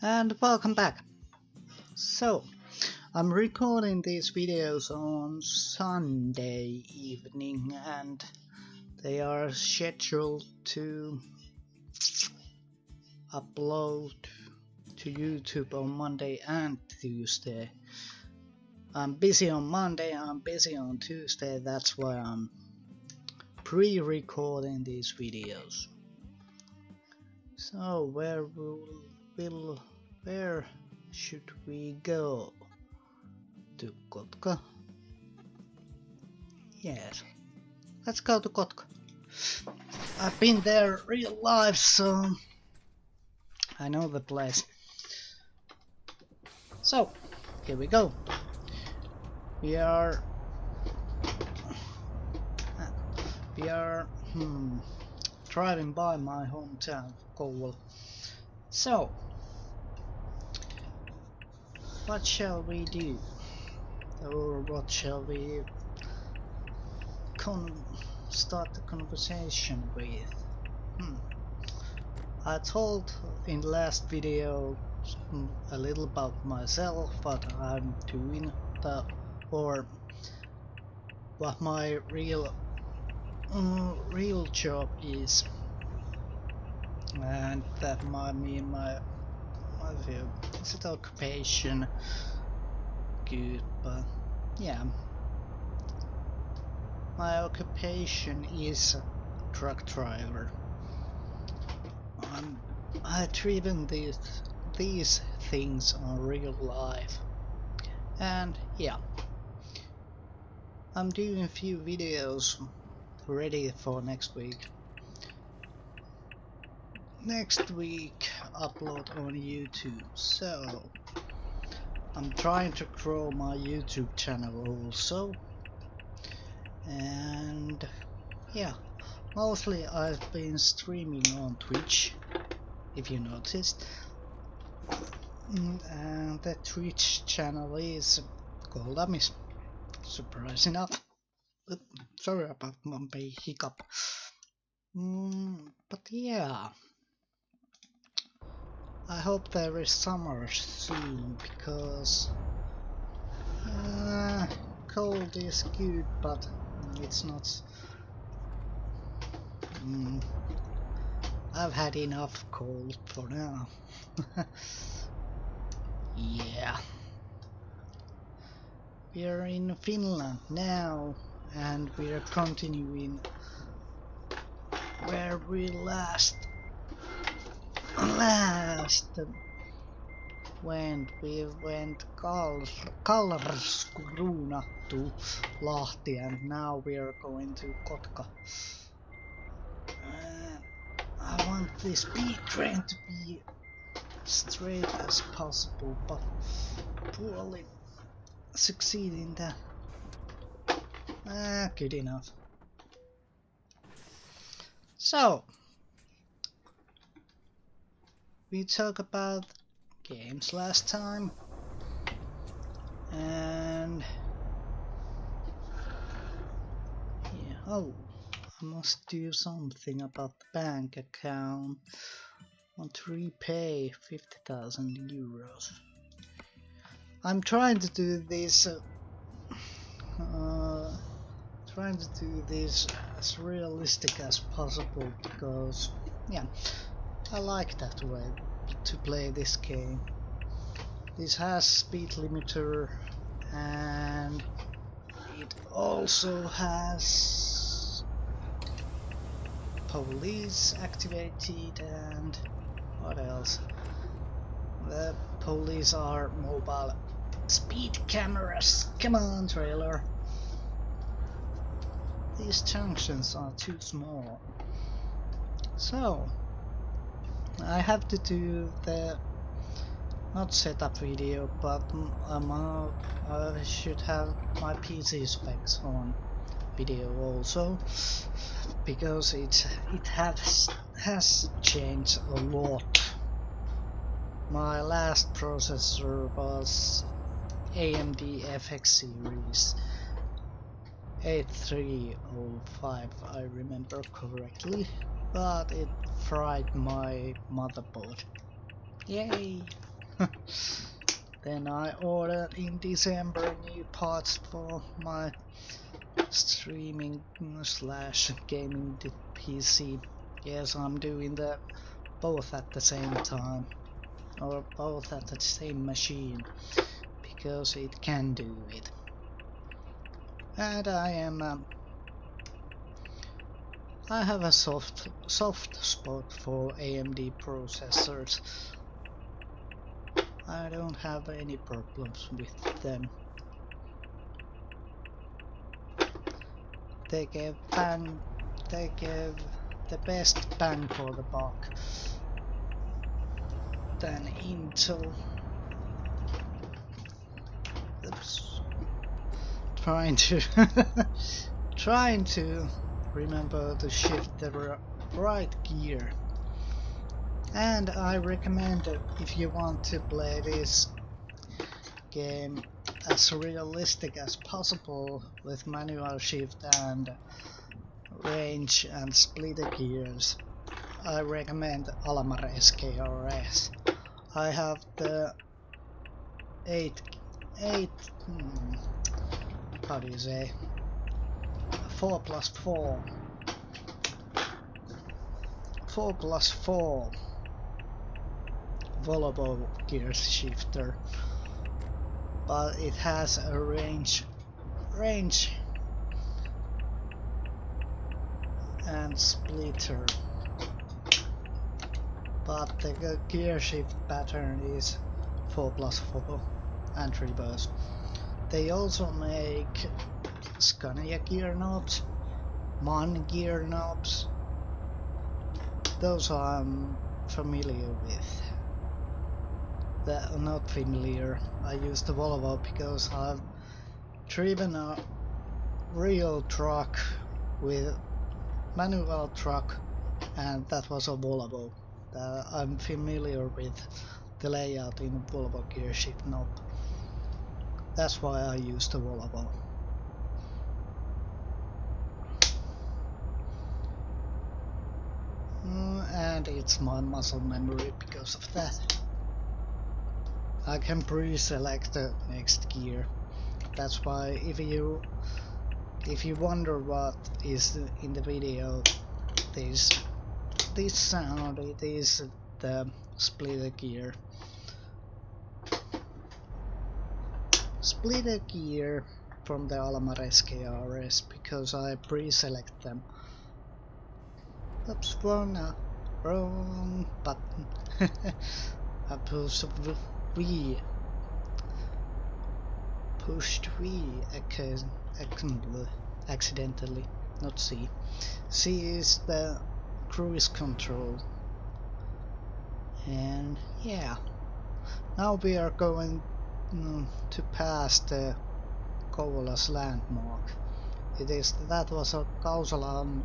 And welcome back. So, I'm recording these videos on Sunday evening and they are scheduled to upload to YouTube on Monday and Tuesday. I'm busy on Monday, I'm busy on Tuesday, that's why I'm pre-recording these videos. So where should we go? To Kotka? Yes, let's go to Kotka. I've been there real life, so I know the place. So, here we go. We are driving by my hometown, Kouvola. So, what shall we do? Or what shall we start the conversation with? I told in the last video a little about myself, what I'm doing, or what my real job is, and that my is it occupation good, but yeah, my occupation is truck driver. I've driven these things on real life, and yeah, I'm doing a few videos ready for next week. Next week upload on YouTube, so I'm trying to grow my YouTube channel also, and yeah, mostly I've been streaming on Twitch, if you noticed, and the Twitch channel is called Amis, surprise enough. Sorry about my hiccup. But yeah, I hope there is summer soon, because cold is good, but it's not. I've had enough cold for now. Yeah. We are in Finland now, and we are continuing where we last went. We went Karlskrona to Lahti, and now we are going to Kotka. I want the speed train to be straight as possible, but poorly succeeding that. Good enough. So, we talked about games last time, and yeah, oh, I must do something about the bank account. I want to repay 50,000 euros. I'm trying to do this as realistic as possible, because yeah, I like that way to play this game. This has speed limiter, and it also has police activated, and what else? The police are mobile speed cameras. Come on, trailer. These junctions are too small. So I have to do the not setup video, but I should have my PC specs on video also, because it has changed a lot. My last processor was AMD FX series 8305, I remember correctly, but it fried my motherboard. Yay! Then I ordered in December new parts for my streaming slash gaming PC. Yes, I'm doing that both at the same time, or both at the same machine, because it can do it. And I have a soft spot for AMD processors. I don't have any problems with them. They give the best bang for the buck than Intel. Oops. Trying to remember to shift the right gear. And I recommend it if you want to play this game as realistic as possible with manual shift and range and splitter gears. I recommend Alamar SKRS. I have the 4+4 Volvo gear shifter, but it has a range and splitter, but the gear shift pattern is 4+4 and reverse. They also make Scania gear knobs, MAN gear knobs. Those I'm familiar with. That not familiar. I use the Volvo because I've driven a real truck with manual truck, and that was a Volvo. I'm familiar with the layout in Volvo gear shift knob. That's why I use the Volvo. And it's my muscle memory because of that. I can pre-select the next gear. That's why if you wonder what is in the video, this sound, it is the splitter gear. Splitter gear from the Alamar SKRS, because I pre-select them. Oops, wrong button. I pushed V accidentally, not C. C is the cruise control. And yeah, now we are going to pass the Kouvola's landmark. That was a Kausalan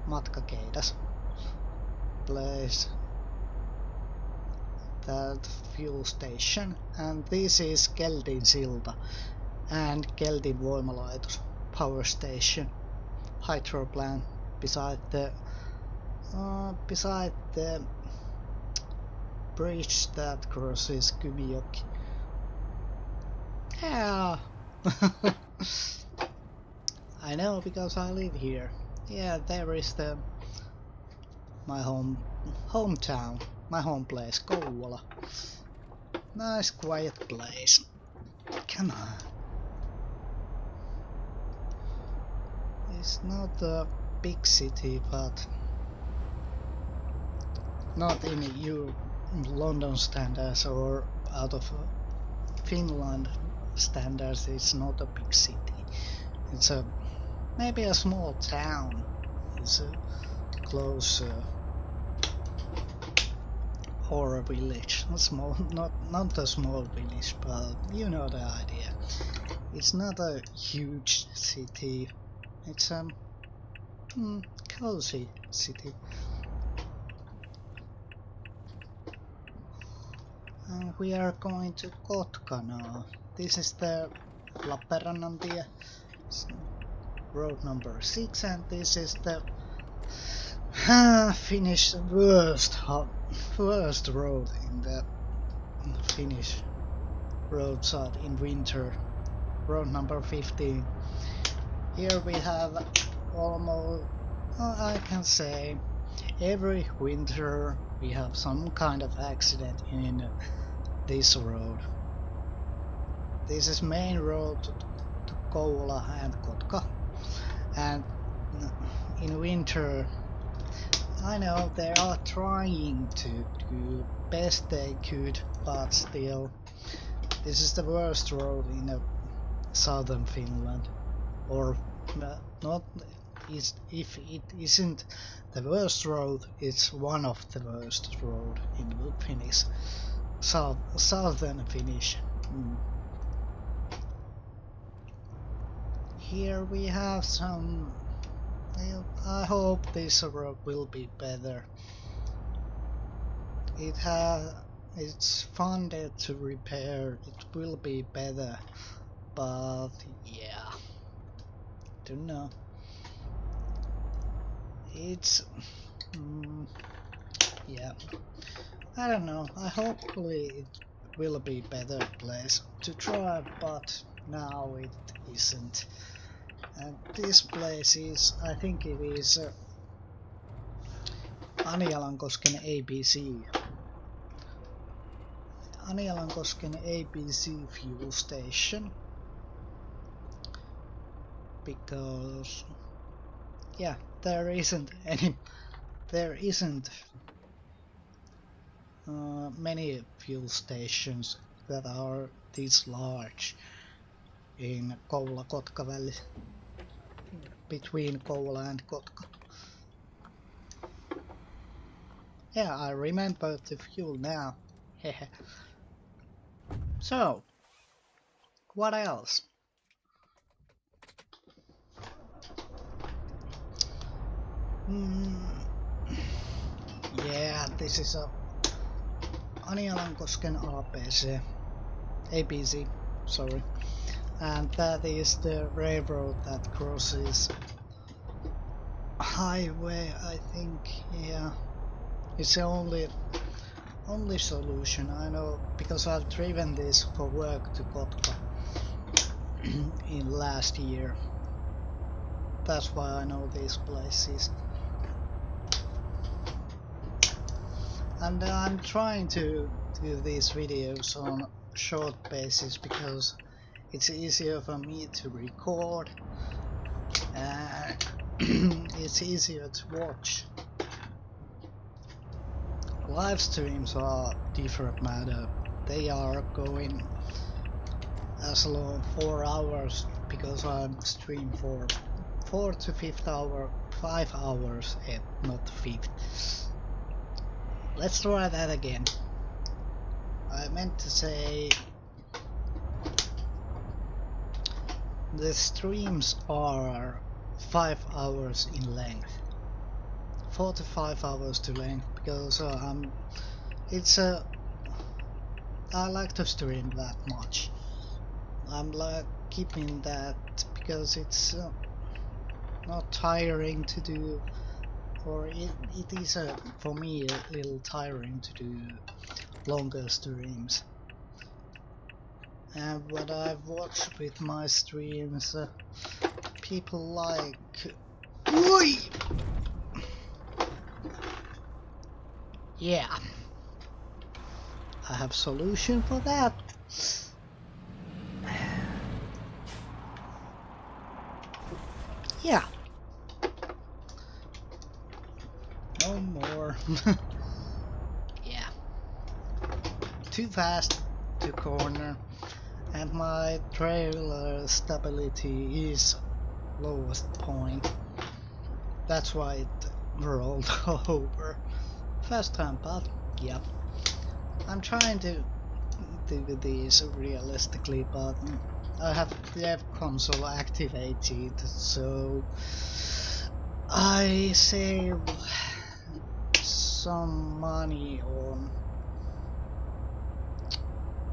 matkakeidas place, that fuel station, and this is Keldin silta and Keldin voimalaitos power station, hydro plant beside the bridge that crosses Kymijoki. Yeah. I know, because I live here. Yeah, there is my hometown, my home place, Kouvola. Nice quiet place. Come on. It's not a big city, but not in London standards or out of Finland standards. It's not a big city. It's maybe a small town. It's a close or a village. Not a small village, but you know the idea. It's not a huge city. It's a cozy city. And we are going to Kotka now. This is the Lappeenrannan tie, road number 6, and this is the Finnish worst road in the Finnish roadside in winter. Road number 15. Here we have almost, I can say, every winter we have some kind of accident in this road. This is main road to Kouvola and Kotka, and in winter I know they are trying to do best they could, but still this is the worst road in southern Finland, or not. If it isn't the worst road, it's one of the worst road in Finnish, southern Finnish. Here we have some. I hope this road will be better. It's funded to repair. It will be better, but yeah, don't know. It's yeah, I don't know. Hopefully it will be better place to drive, but now it isn't. And this place is, I think it is Anjalankosken ABC. Anjalankosken ABC fuel station. Because yeah, there isn't many fuel stations that are this large in Kouvola-Kotka Valley, between Kouvola and Kotka. Yeah, I remember the fuel now. So, what else? Yeah, this is a Anjalankosken ABC, sorry, and that is the railroad that crosses highway, I think. Yeah, it's the only solution I know, because I've driven this for work to Kotka in last year. That's why I know these places. And I'm trying to do these videos on short basis because it's easier for me to record. It's easier to watch. Live streams are different matter. They are going as long 4 hours, because I'm stream for 4 to 5 hours and not 5. Let's try that again. I meant to say the streams are 5 hours in length, 4 to 5 hours to length, because I like to stream that much. I'm like keeping that because it's not tiring to do, or it is for me a little tiring to do longer streams. And what I've watched with my streams, people like. Oi! Yeah, I have solution for that. Yeah. No more. Yeah. Too fast to corner, and my trailer stability is lowest point. That's why it rolled over. First time, but yeah. I'm trying to do these realistically, but I have dev console activated, so I save some money on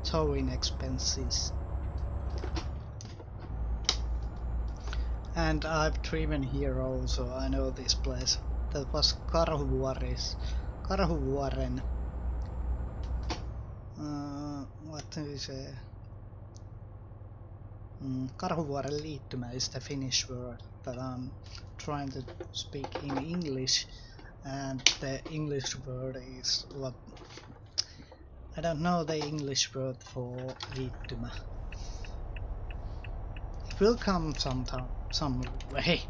towing expenses. And I've driven here also, I know this place. That was Karhuvuoren. to say? Karhuvuoren liittymä is the Finnish word that I'm trying to speak in English, and the English word is what I don't know the English word for liittymä. It will come sometime, some way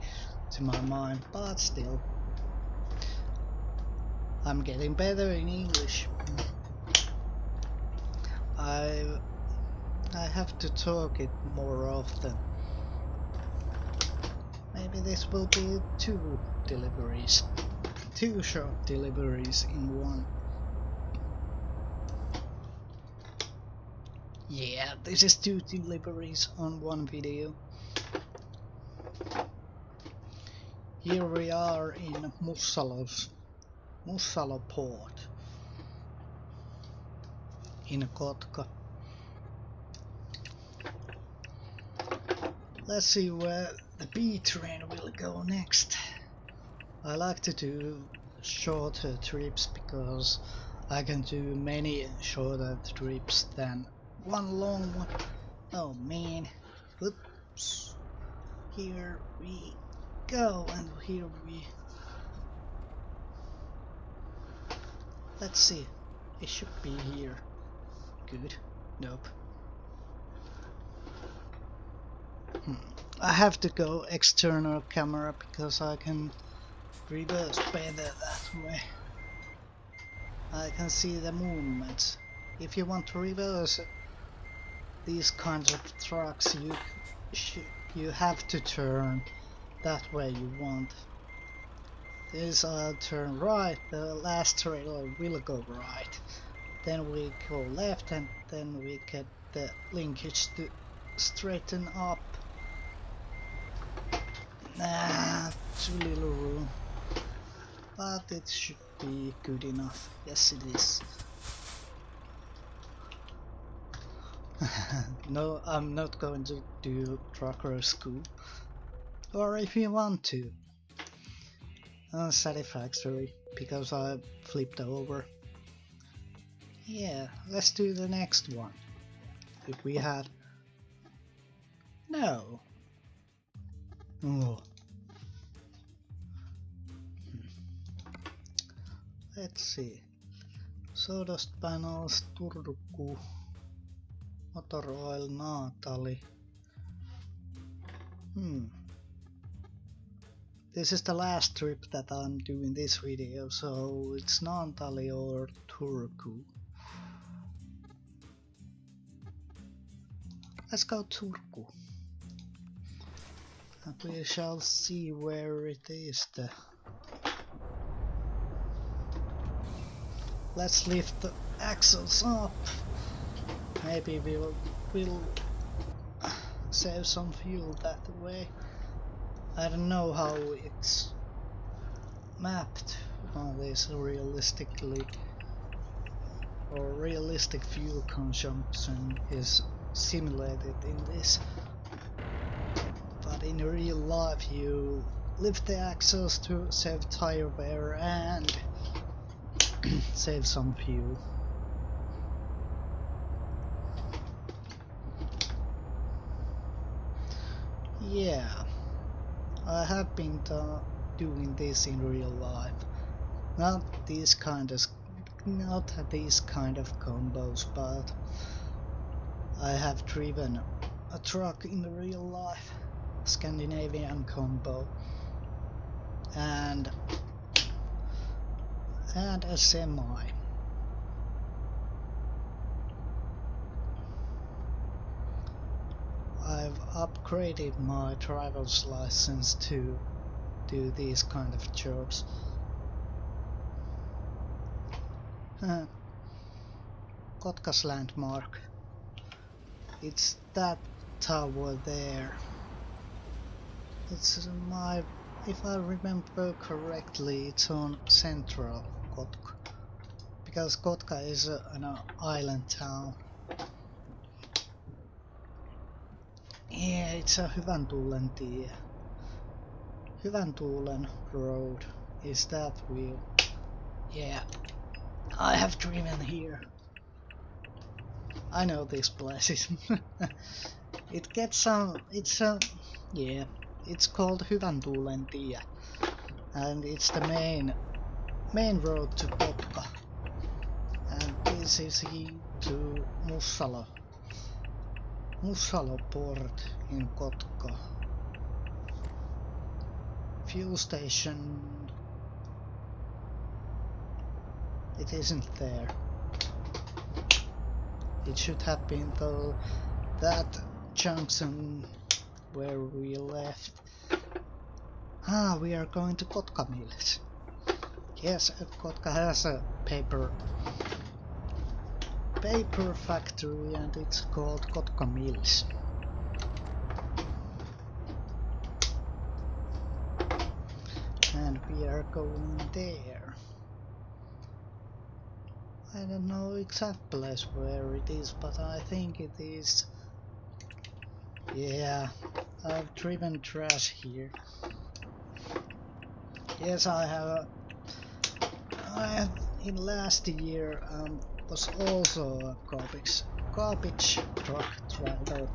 to my mind, but still, I'm getting better in English. I have to talk it more often. Maybe this will be 2 deliveries. 2 short deliveries in one. Yeah, this is 2 deliveries on one video. Here we are in Mussalo port in Kotka. Let's see where the B train will go next. I like to do shorter trips because I can do many shorter trips than one long one. Oh man, oops. Here we go, and here we... Let's see, it should be here. Good, nope. I have to go external camera because I can reverse better that way. I can see the movements. If you want to reverse these kinds of trucks, you have to turn that way you want. This I'll turn right, the last trailer will go right. Then we go left, and then we get the linkage to straighten up. Too little room. But it should be good enough. Yes, it is. No, I'm not going to do trucker school. Or if you want to. Unsatisfactory, because I flipped over. Yeah, let's do the next one. If we have... No. Oh. Let's see. Sawdust panels, Turku, motor oil, Naantali. This is the last trip that I'm doing this video, so it's Naantali or Turku. Let's go Turku. And we shall see where it is. Let's lift the axles up. Maybe we'll save some fuel that way. I don't know how it's mapped on this realistically, or realistic fuel consumption is simulated in this. But in real life you lift the axles to save tire wear and save some fuel. Yeah, I have been doing this in real life. Not these kind of combos, but I have driven a truck in real life, Scandinavian combo, and a semi. I've upgraded my driver's license to do these kind of jobs. Kotka's landmark. It's that tower there. It's if I remember correctly, it's on central Kotka, because Kotka is an island town. Yeah, it's a Hyvän Tuulen tie. Hyvän Tuulen road is that wheel. Yeah, I have driven here. I know these places. It gets some. Yeah. It's called Hyvän Tuulen tie, and it's the main road to Kotka. And this is to Mussalo port in Kotka. Fuel station. It isn't there. It should have been though that junction where we left. Ah, we are going to Kotka Mills. Yes, Kotka has a paper factory and it's called Kotka Mills. And we are going there. I don't know exact place where it is, but I think it is. Yeah, I've driven trash here. Yes, I have in last year was also a garbage truck driver,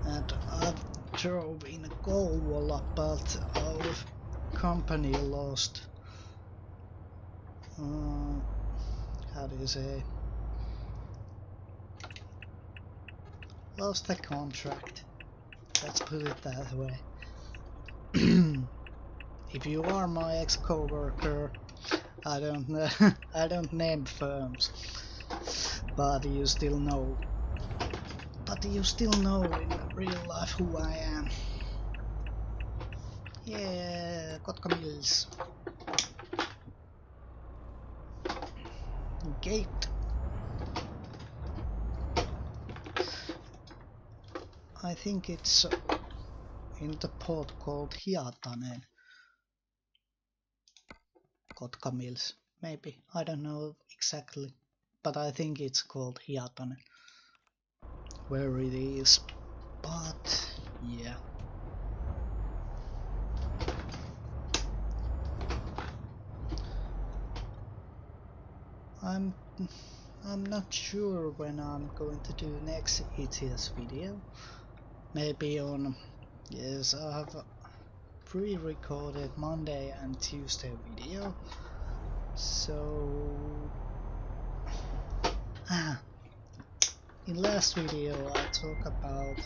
and I drove in Kouvola, but our company lost. How do you say? Lost the contract. Let's put it that way. If you are my ex-coworker, I don't know, I don't name firms, but you still know. But you still know in real life who I am. Yeah, Kotka Mills. Gate. I think it's in the port called Hietanen. Kotka Mills, maybe. I don't know exactly, but I think it's called Hietanen. Where it is, but yeah. I'm not sure when I'm going to do next ETS video. Maybe on, yes, I have pre-recorded Monday and Tuesday video. So in last video I talked about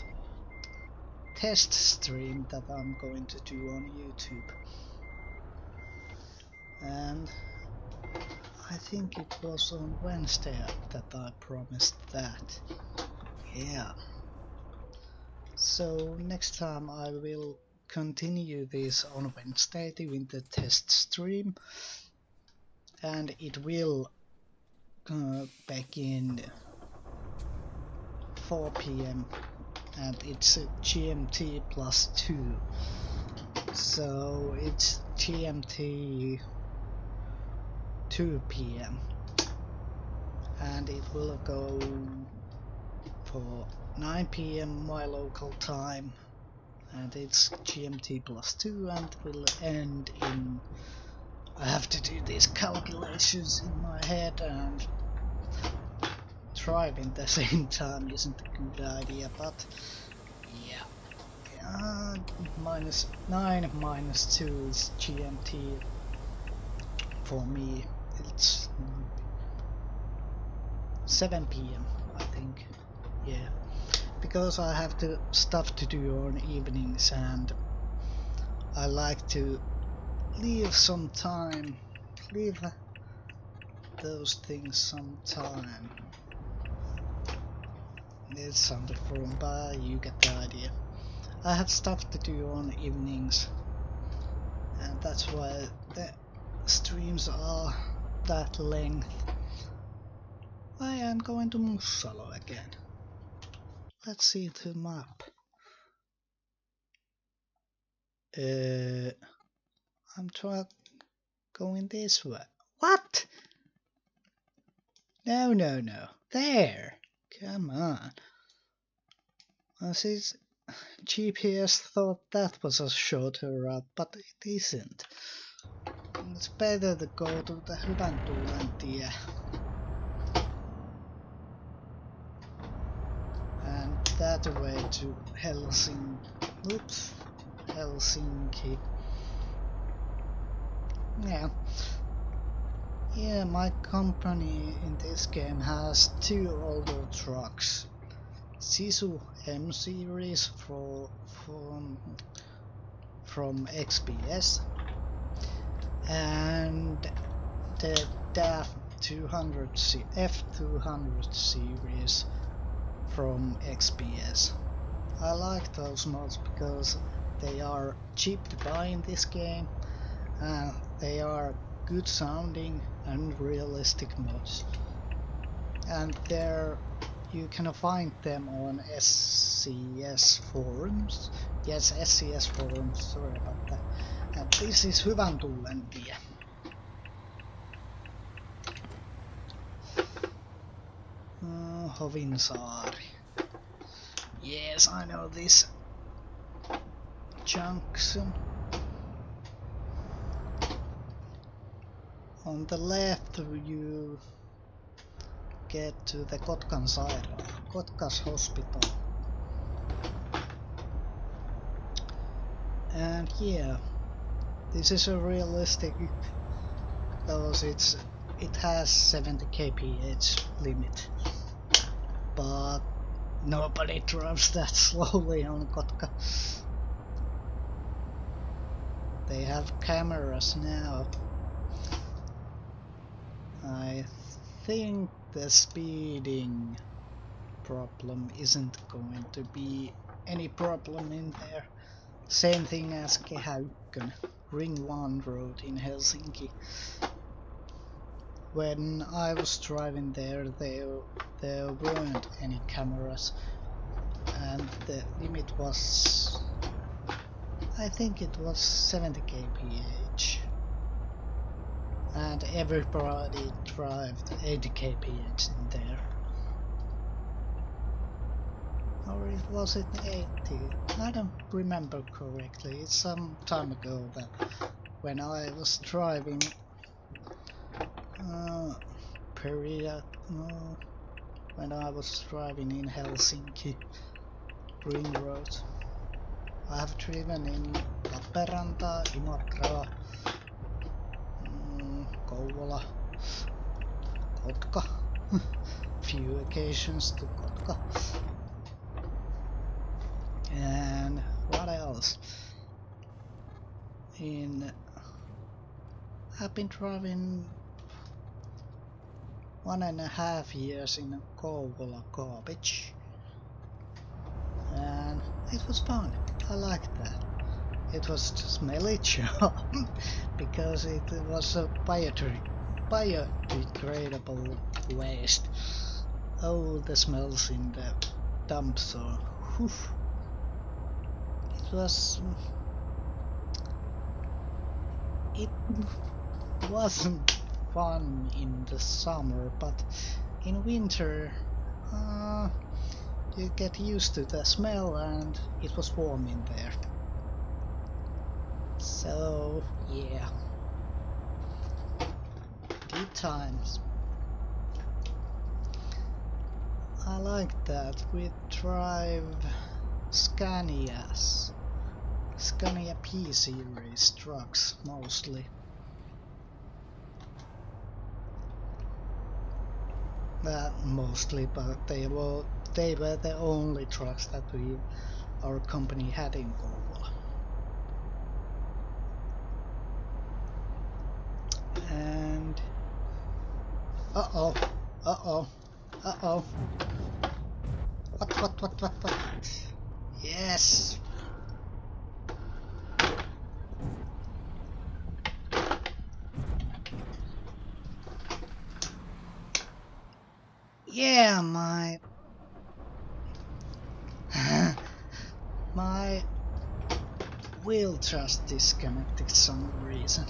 test stream that I'm going to do on YouTube, and I think it was on Wednesday that I promised that. Yeah. So next time I will continue this on Wednesday doing the test stream, and it will back in 4 PM and it's GMT +2, so it's GMT 2 PM, and it will go for 9 PM my local time, and it's GMT +2 and will end in. I have to do these calculations in my head, and driving at the same time isn't a good idea, but yeah. -9 -2 is GMT for me. It's 7 PM, I think. Yeah, because I have stuff to do on evenings, and I like to leave those things some time. It sounded wrong, but you get the idea. I have stuff to do on evenings, and that's why the streams are that length. I am going to Mussalo again. Let's see the map. I'm going this way. What? No. There. Come on. This GPS thought that was a shorter route, but it isn't. It's better to go to the Hyvän Tuulen tie. that way to Helsinki. Oops, Helsinki. Yeah. Yeah, my company in this game has two older trucks. Sisu M series from XPS and the DAF 200 F200 series from XPS. I like those mods because they are cheap to buy in this game. They are good sounding and realistic mods, and you can find them on SCS forums. Yes, SCS forums, sorry about that. And this is Hyvän Tuulen tie. Hovinsaari. Yes, I know this junction. On the left you get to the Kotkan Sairaala, Kotkas Hospital. And yeah, this is a realistic because it has 70 kph limit, but nobody drives that slowly on Kotka. They have cameras now. I think the speeding problem isn't going to be any problem in there. Same thing as Kehä Ykkönen, Ring 1 road in Helsinki. When I was driving there weren't any cameras, and the limit was, I think it was 70 kph. And everybody drove 80 kph in there. Or was it 80? I don't remember correctly. It's some time ago that when I was driving when I was driving in Helsinki Ring Road. I have driven in Lappeenranta, Imatra, Kouvola, Kotka, few occasions to Kotka, and what else? I've been driving 1.5 years in Kouvola garbage, and it was fun. I liked that. It was a smelly job because it was a biodegradable waste. Oh, the smells in the dump zone. Whew. It wasn't fun in the summer, but in winter you get used to the smell and it was warm in there. So yeah, good times. I like that. We drive Scania P series trucks mostly. Mostly, but they were the only trucks that our company had in Kouvola. And uh-oh. What? Yes. Yeah, my wheel just disconnected some reason.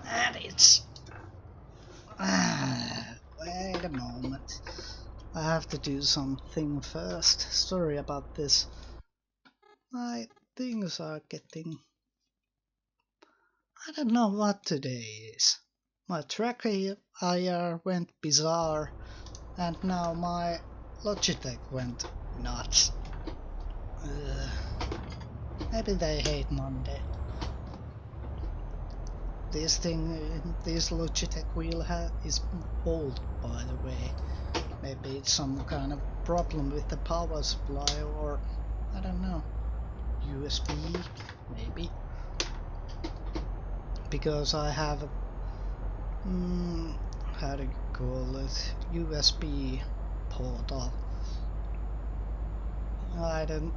And it's wait a moment. I have to do something first. Sorry about this. My things are getting... I don't know what today is. My tracker IR went bizarre. And now my Logitech went nuts. Maybe they hate Monday. This Logitech wheel is old, by the way. Maybe it's some kind of problem with the power supply, or I don't know. USB, maybe. Because I have how do you call it? USB portal. I don't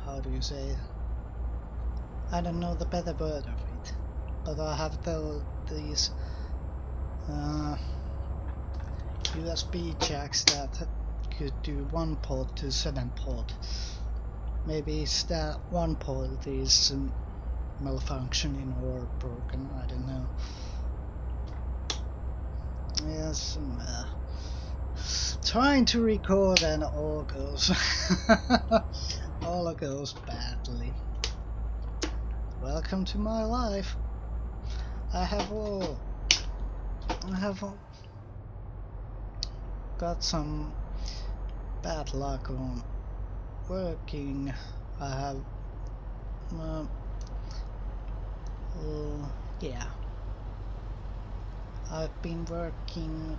how do you say it? I don't know the better word of it, but I have these USB jacks that could do 1 port to 7 port. Maybe it's that 1 port is malfunctioning or broken, I don't know. Yes, trying to record and all goes all goes badly. Welcome to my life. I have got some bad luck on working. I have yeah, I've been working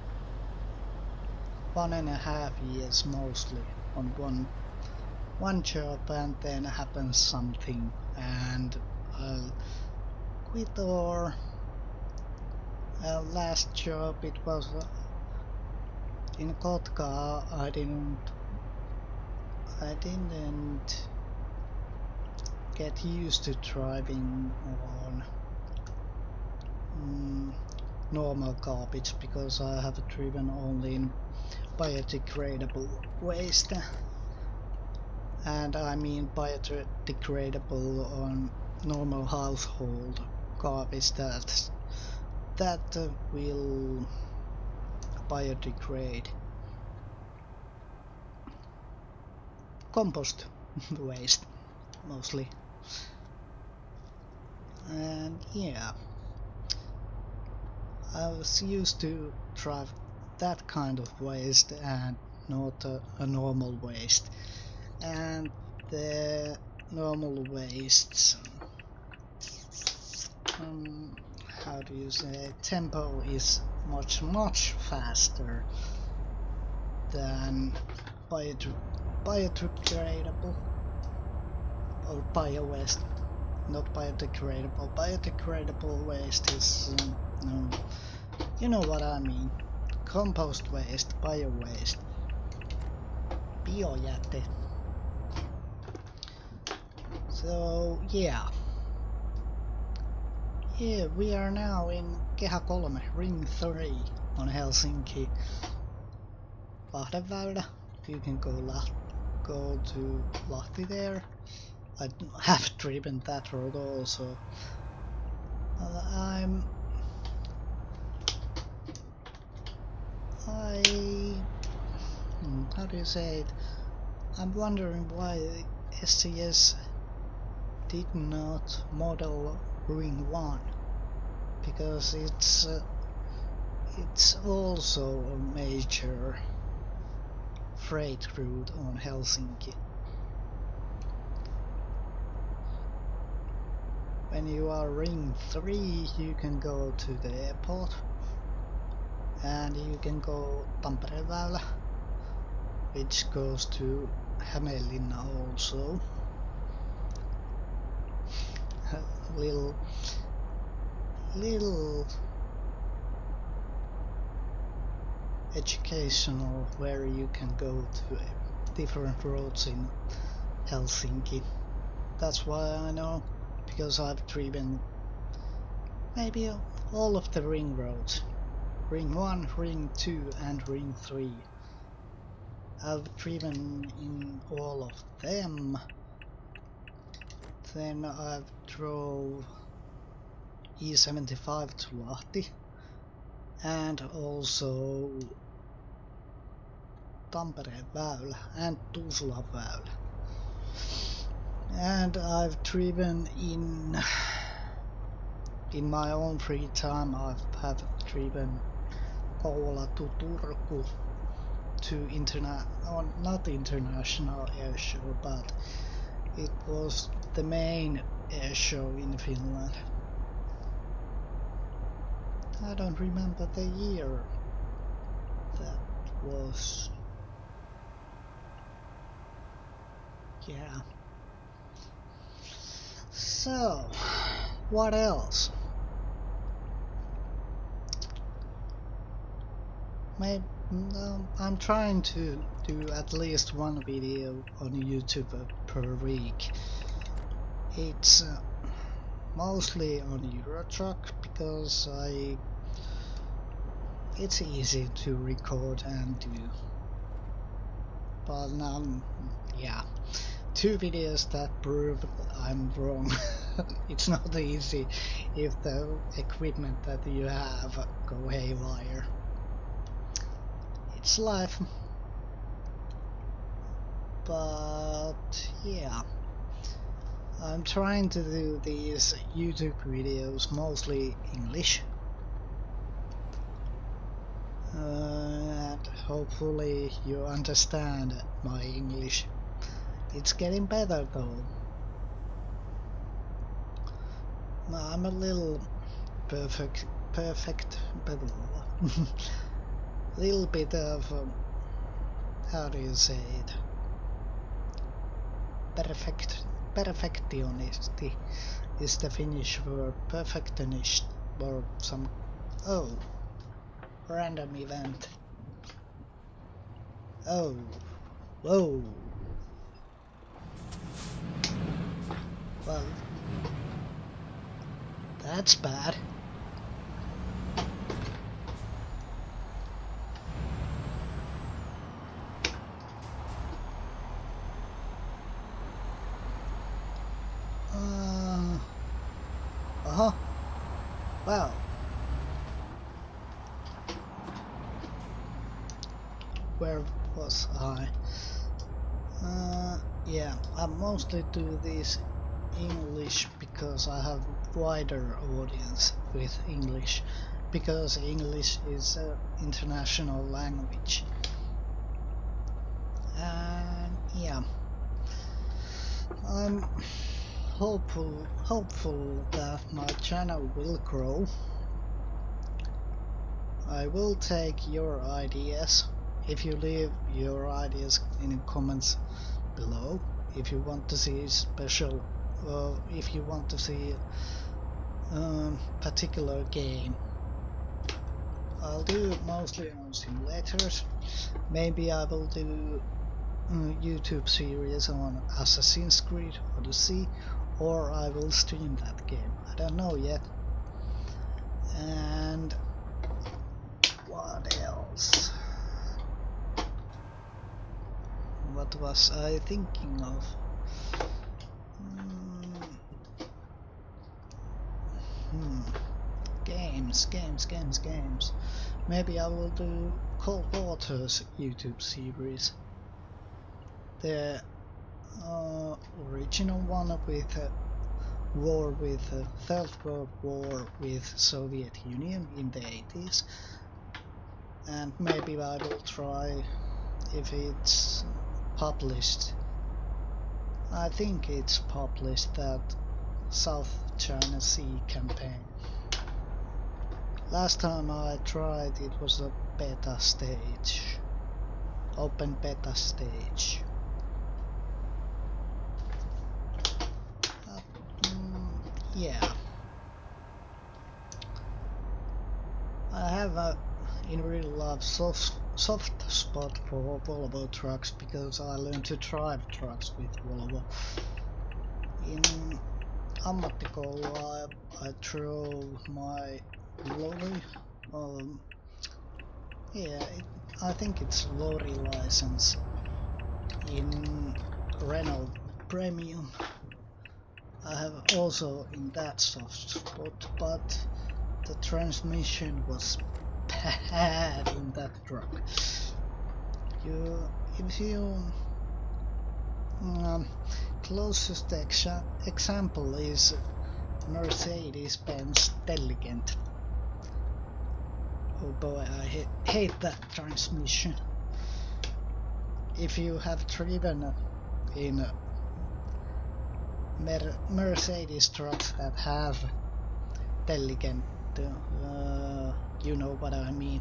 1.5 years mostly on one job, and then happens something and I'll quit. Or last job, it was in Kotka. I didn't get used to driving on normal garbage, because I have driven only in biodegradable waste, and I mean biodegradable on normal household garbage that will biodegrade. Compost waste mostly. And yeah, I was used to drive that kind of waste and not a normal waste. And the normal wastes, how do you say, tempo is much faster than biodegradable or bio waste. Not biodegradable. Biodegradable waste is no, you know what I mean. Compost waste, bio waste, biojäte. So yeah, we are now in Kehä 3, Ring 3 on Helsinki. Lahdenväylä. You can go to Lahti there. I have driven that road also. How do you say it? I'm wondering why SCS did not model Ring 1, because it's also a major freight route on Helsinki. When you are Ring 3, you can go to the airport, and you can go Tampereväylä, which goes to Hämeenlinna also. little educational, where you can go to different roads in Helsinki. That's why I know, because I've driven maybe all of the ring roads. Ring 1, Ring 2 and Ring 3. I've driven in all of them. Then I've drove E75 to Lahti, and also Tampereväylä and Tuusulaväylä. And I've driven in in my own free time I have driven Kouvola to Turku to not international air show, but it was the main air show in Finland. I don't remember the year that was. Yeah. So, what else? I'm trying to do at least one video on YouTube per week. It's mostly on Eurotruck because it's easy to record and do. But now, yeah, 2 videos that prove I'm wrong. It's not easy if the equipment that you have go haywire. It's life. But yeah, I'm trying to do these YouTube videos mostly English. And hopefully you understand my English. It's getting better though. I'm a little perfect but little bit of how do you say it? Perfectionisti is the Finnish word. Perfectionist or some random event. Oh, whoa. Well, that's bad. Wow. Where was I? Yeah, I mostly do this English because I have wider audience with English, because English is an international language. And yeah, I'm hopeful that my channel will grow. I will take your ideas. If you leave your ideas in the comments below, if you want to see special, if you want to see particular game, I'll do mostly on simulators. Maybe I will do YouTube series on Assassin's Creed Odyssey, or I will stream that game. I don't know yet. And what else? What was I thinking of? Games. Maybe I will do Cold Waters YouTube series. The original one with war with Third World War with Soviet Union in the 80s. And maybe I will try if it's published. I think it's published, that South China Sea campaign. Last time I tried it was a beta stage, open beta stage. Yeah, I have a in real life soft spot for Volvo trucks because I learned to drive trucks with Volvo. In ammattikoulua I drove my lorry. I think it's lorry license in Renault Premium. I have also in that soft spot, but the transmission was bad in that truck. Closest example is Mercedes-Benz Intelligent. Oh boy, I hate that transmission. If you have driven in Mercedes trucks that have Intelligent, you know what I mean.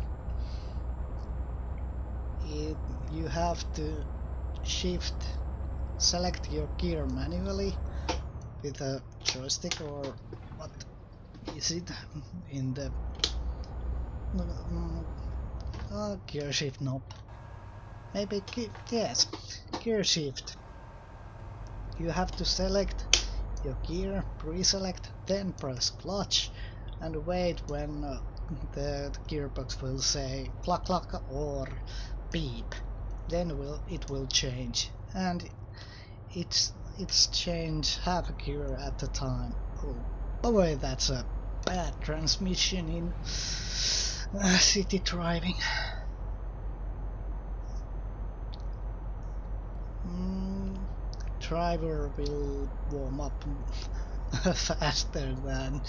You have to select your gear manually with a joystick, or what is it in the gear shift knob? Maybe yes, gear shift. You have to select your gear, pre-select, then press clutch and wait when the gearbox will say cluck cluck or beep. Then it will change, and it's change half a gear at a time. Oh boy, that's a bad transmission in city driving. Driver will warm up faster than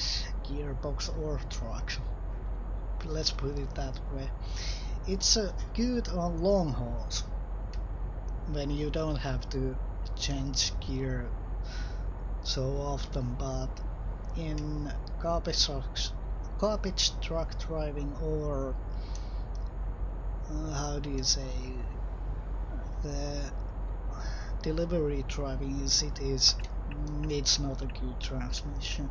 gearbox or truck. Let's put it that way. It's good on long hauls when you don't have to change gear so often, but in garbage truck driving, or how do you say, the delivery driving in cities, it's not a good transmission.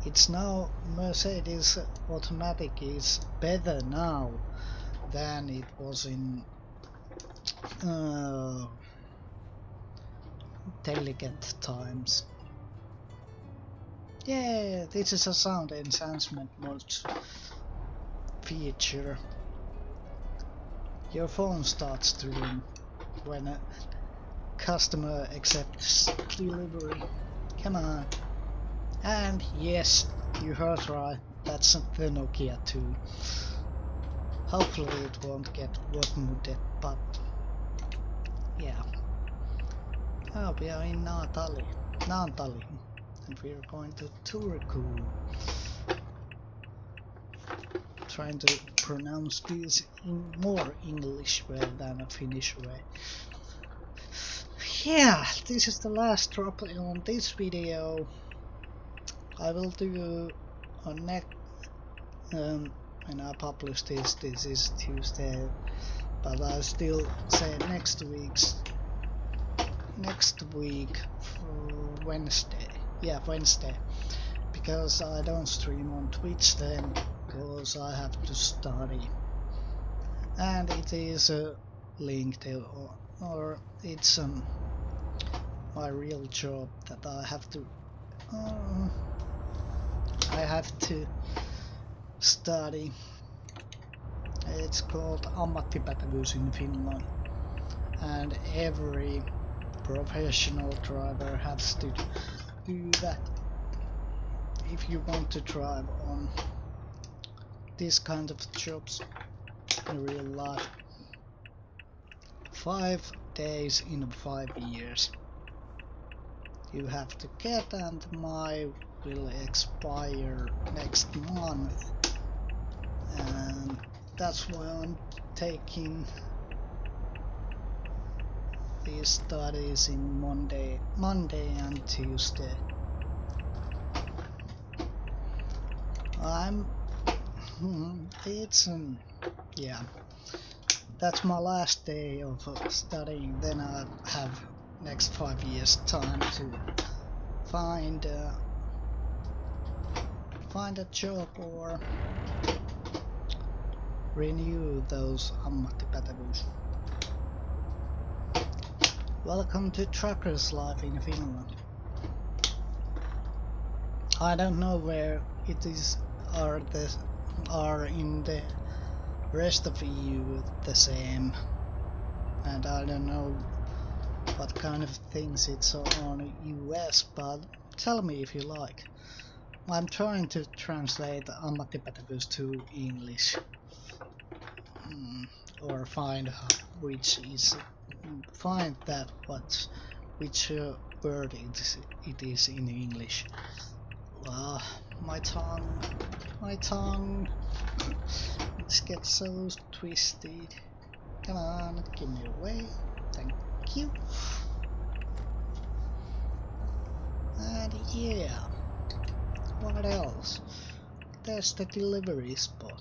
It's now Mercedes automatic is better now than it was in Intelligent times. Yeah, this is a sound enhancement mode feature. Your phone starts to ring when a customer accepts delivery. Come on. And yes, you heard right, that's the Nokia 2. Hopefully it won't get wood-mudded, but yeah. Oh, we are in Naantali, and we are going to Turku. Trying to pronounce this in more English way than a Finnish way. Yeah, this is the last drop on this video. I will do on next when I publish this is Tuesday, but I still say next week for Wednesday. Yeah, Wednesday, because I don't stream on Twitch then, because I have to study, and it is linked or it's my real job that I have to study. It's called ammattipätevyys in Finland, and every professional driver has to do that if you want to drive on this kind of jobs in real life. 5 days in 5 years you have to get, and mine will expire next month, and that's why I'm taking these studies in Monday and Tuesday. Yeah, that's my last day of studying. Then I have next 5 years time to find a job or renew those ammattipätevyys. Welcome to Trucker's Life in Finland. I don't know where it is are in the rest of EU the same, and I don't know what kind of things it's on US, but tell me if you like. I'm trying to translate ammattipätevyys to English, or find which word it is in English. My tongue. It gets so twisted. Come on, give me away. Thank you. And yeah, what else? There's the delivery spot.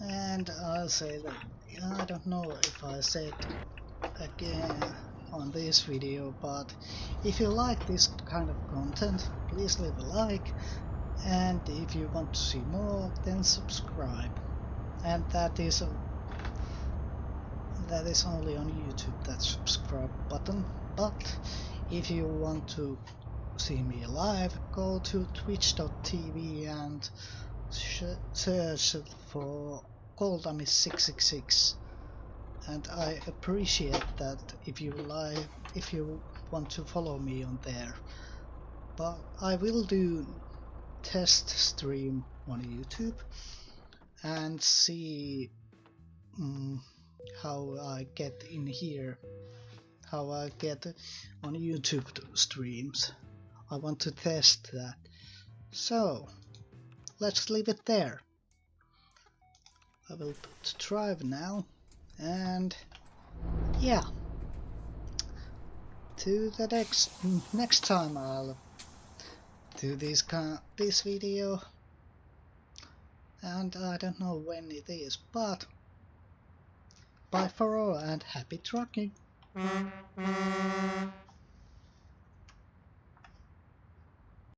And I'll say that, I don't know if I said again on this video, but if you like this kind of content, please leave a like, and if you want to see more, then subscribe. And that is only on YouTube, that subscribe button. But if you want to see me live, go to twitch.tv and search for Goldamis666. And I appreciate that if you want to follow me on there. But I will do test stream on YouTube and see how I get in here, how I get on YouTube streams. I want to test that. So let's leave it there. I will put drive now, and yeah, to the next time I'll do this video, and I don't know when it is, but bye for all and happy trucking.